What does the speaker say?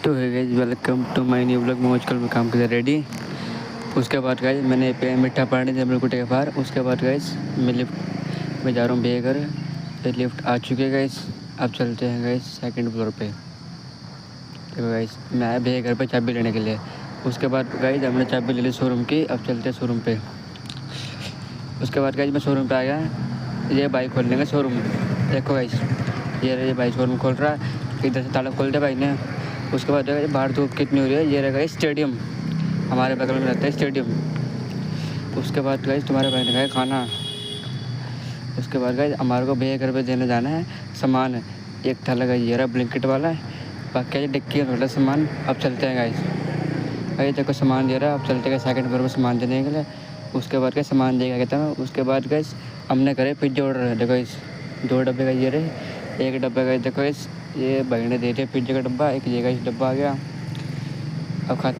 तो है guys, welcome to my new blog. मैं आजकल में काम कर रेडी। उसके बाद गाइस मैंने पे मीठा पानी जब कुटे के बाहर। उसके बाद गाइस मैं लिफ्ट में जा रहा हूँ बेघर। ये लिफ्ट आ चुके हैं गाइस। अब चलते हैं गाइस सेकंड फ्लोर पे। तो गाइस मैं आया बेघर पे चाबी लेने के लिए। उसके बाद गाइस हमने चाबी ले ली शोरूम की। अब चलते हैं शोरूम पे। उसके बाद गाइस मैं शोरूम पे आ गया। ये बाइक खोलने का शोरूम, देखो गाइस, ये बाइक शोरूम खोल रहा है। इधर से ताला खोल दिया भाई ने। उसके बाद बाहर धूप कितनी हो रही है। ये रहेगा स्टेडियम, हमारे बगल में रहता है स्टेडियम। उसके बाद गाइस तुम्हारे भाई ने खाया खाना। उसके बाद गाइस हमारे को भैया घर पे देने जाना है सामान। एक थैला का ये रहा ब्लैंकेट वाला है, बाकी डिक्की है थोड़ा सामान। अब चलते हैं गाइस देखो सामान दे रहा है। अब चलते हैं सेकंड फ्लोर पर सामान देने के लिए। उसके बाद क्या सामान देगा कहता है। उसके बाद गाइस हमने करे पिज्जा ऑर्डर। देखो इस 2 डब्बे का ये रहे। एक डब्बे का देखो इस ये भाई ने दे दिया पिज्जा का डब्बा। एक ये का इस डब्बा आ गया। अब खा